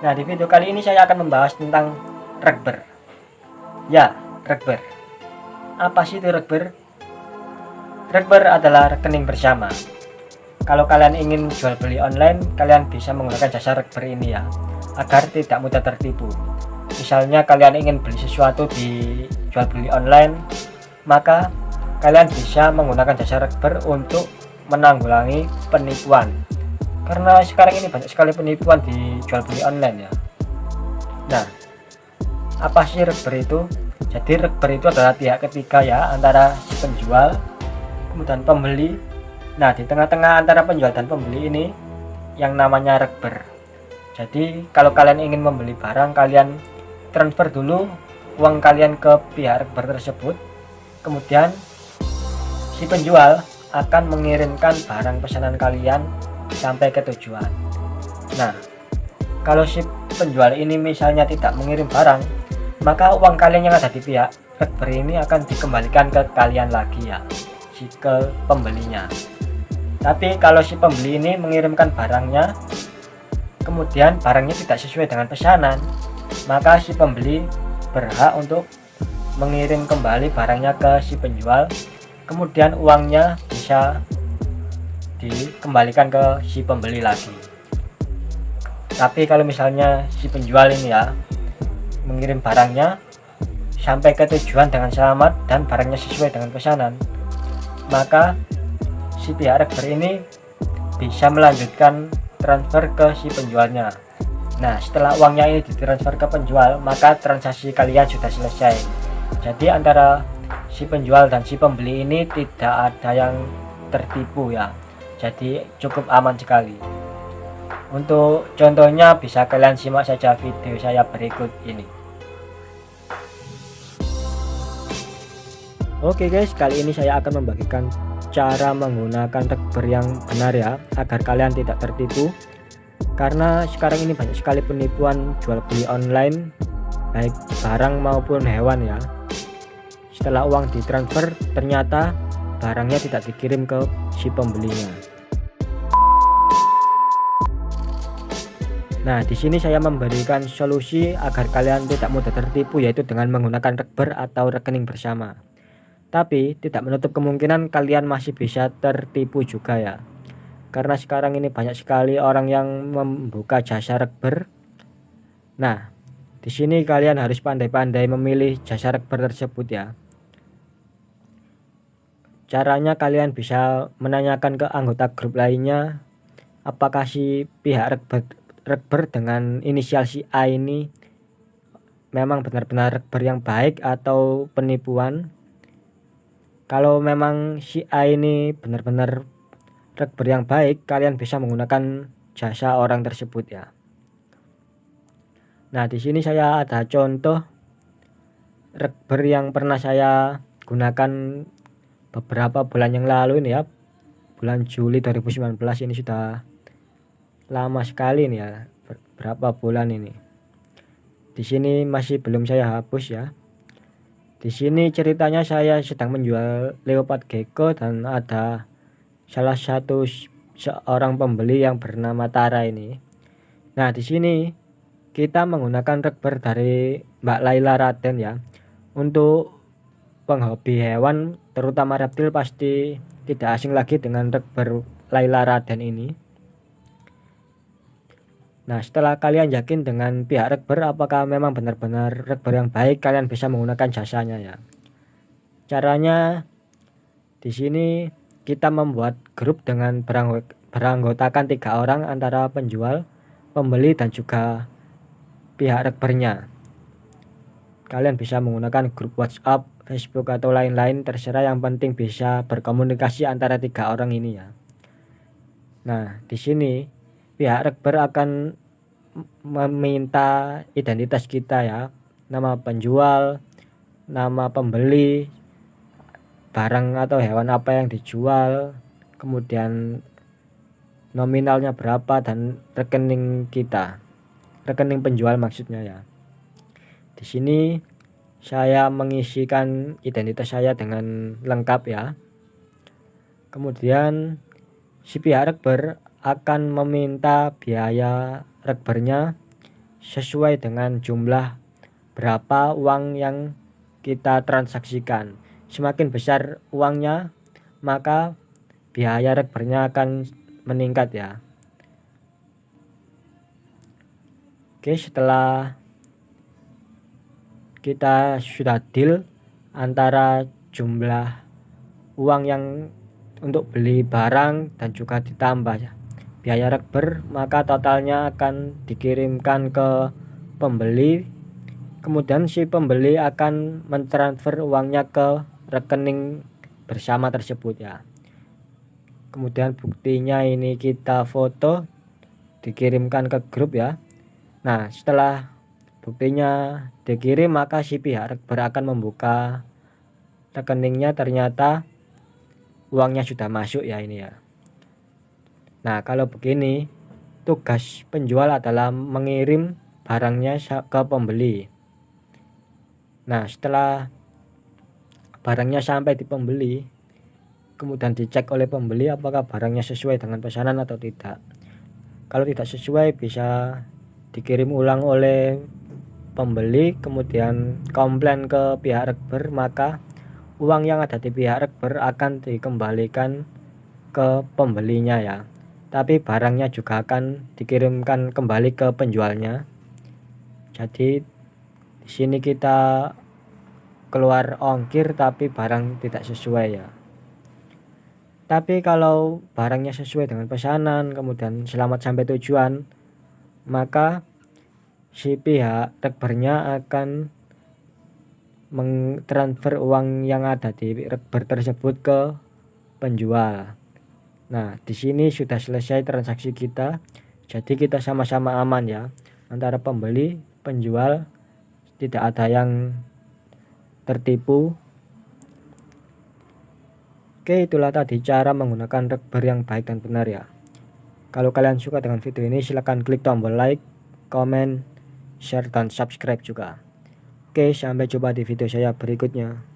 Nah, di video kali ini saya akan membahas tentang Rekber. Ya, Rekber. Apa sih itu Rekber? Rekber adalah rekening bersama. Kalau kalian ingin jual beli online, kalian bisa menggunakan jasa Rekber ini ya, agar tidak mudah tertipu. Misalnya kalian ingin beli sesuatu di jual beli online, maka kalian bisa menggunakan jasa Rekber untuk menanggulangi penipuan. Karena sekarang ini banyak sekali penipuan di jual beli online ya. Nah, apa sih Rekber itu? Jadi Rekber itu adalah pihak ketiga ya, antara si penjual kemudian pembeli. Nah, di tengah-tengah antara penjual dan pembeli ini yang namanya Rekber. Jadi kalau kalian ingin membeli barang, kalian transfer dulu uang kalian ke pihak Rekber tersebut. Kemudian si penjual akan mengirimkan barang pesanan kalian sampai ke tujuan. Nah, kalau si penjual ini misalnya tidak mengirim barang, maka uang kalian yang ada di pihak Rekber ini akan dikembalikan ke kalian lagi ya, ke pembelinya. Tapi kalau si pembeli ini mengirimkan barangnya, kemudian barangnya tidak sesuai dengan pesanan, maka si pembeli berhak untuk mengirim kembali barangnya ke si penjual, kemudian uangnya bisa dikembalikan ke si pembeli lagi. Tapi kalau misalnya si penjual ini ya mengirim barangnya sampai ke tujuan dengan selamat dan barangnya sesuai dengan pesanan, maka si pihak Rekber ini bisa melanjutkan transfer ke si penjualnya. Nah, setelah uangnya ini ditransfer ke penjual, maka transaksi kalian sudah selesai. Jadi antara si penjual dan si pembeli ini tidak ada yang tertipu ya. Jadi cukup aman sekali. Untuk contohnya bisa kalian simak saja video saya berikut ini. Oke guys, kali ini saya akan membagikan cara menggunakan Rekber yang benar ya, agar kalian tidak tertipu. Karena sekarang ini banyak sekali penipuan jual beli online, baik barang maupun hewan ya. Setelah uang ditransfer, ternyata barangnya tidak dikirim ke si pembelinya. Nah, di sini saya memberikan solusi agar kalian tidak mudah tertipu, yaitu dengan menggunakan Rekber atau rekening bersama. Tapi tidak menutup kemungkinan kalian masih bisa tertipu juga ya. Karena sekarang ini banyak sekali orang yang membuka jasa Rekber. Nah, di sini kalian harus pandai-pandai memilih jasa Rekber tersebut ya. Caranya kalian bisa menanyakan ke anggota grup lainnya, apakah si pihak Rekber dengan inisial si A ini memang benar-benar Rekber yang baik atau penipuan. Kalau memang si A ini benar-benar Rekber yang baik, kalian bisa menggunakan jasa orang tersebut ya. Nah, di sini saya ada contoh Rekber yang pernah saya gunakan beberapa bulan yang lalu ini ya, bulan Juli 2019. Ini sudah lama sekali nih ya, berapa bulan ini. Di sini masih belum saya hapus ya. Di sini ceritanya saya sedang menjual leopard gecko dan ada salah satu seorang pembeli yang bernama Tara ini. Nah, di sini kita menggunakan Rekber dari Mbak Laila Raden ya. Untuk penghobi hewan terutama reptil pasti tidak asing lagi dengan Rekber Laila Raden ini. Nah, setelah kalian yakin dengan pihak Rekber apakah memang benar-benar Rekber yang baik, kalian bisa menggunakan jasanya ya. Caranya di sini kita membuat grup dengan beranggotakan 3 orang antara penjual, pembeli dan juga pihak Rekbernya. Kalian bisa menggunakan grup WhatsApp, Facebook atau lain-lain, terserah, yang penting bisa berkomunikasi antara 3 orang ini ya. Nah, di sini pihak Rekber akan meminta identitas kita ya, nama penjual, nama pembeli, barang atau hewan apa yang dijual, kemudian nominalnya berapa, dan rekening kita, rekening penjual maksudnya ya. Di sini saya mengisikan identitas saya dengan lengkap ya. Kemudian si pihak Rekber akan meminta biaya Rekbernya sesuai dengan jumlah berapa uang yang kita transaksikan. Semakin besar uangnya, maka biaya rekbernya akan meningkat ya. Oke, setelah kita sudah deal antara jumlah uang yang untuk beli barang dan juga ditambah ya biaya rekber, maka totalnya akan dikirimkan ke pembeli. Kemudian si pembeli akan mentransfer uangnya ke rekening bersama tersebut ya. Kemudian buktinya ini kita foto, dikirimkan ke grup ya. Nah, setelah buktinya dikirim, maka si pihak rekber akan membuka rekeningnya, ternyata uangnya sudah masuk ya ini ya. Nah, kalau begini, tugas penjual adalah mengirim barangnya ke pembeli. Nah, setelah barangnya sampai di pembeli, kemudian dicek oleh pembeli apakah barangnya sesuai dengan pesanan atau tidak. Kalau tidak sesuai, bisa dikirim ulang oleh pembeli, kemudian komplain ke pihak rekber, maka uang yang ada di pihak rekber akan dikembalikan ke pembelinya ya. Tapi barangnya juga akan dikirimkan kembali ke penjualnya. Jadi di sini kita keluar ongkir tapi barang tidak sesuai ya. Tapi kalau barangnya sesuai dengan pesanan, kemudian selamat sampai tujuan, maka si pihak rekbernya akan mentransfer uang yang ada di rekber tersebut ke penjual. Nah, di sini sudah selesai transaksi kita. Jadi kita sama-sama aman ya. Antara pembeli, penjual, tidak ada yang tertipu. Oke, itulah tadi cara menggunakan rekber yang baik dan benar ya. Kalau kalian suka dengan video ini, silahkan klik tombol like, comment, share, dan subscribe juga. Oke, sampai jumpa di video saya berikutnya.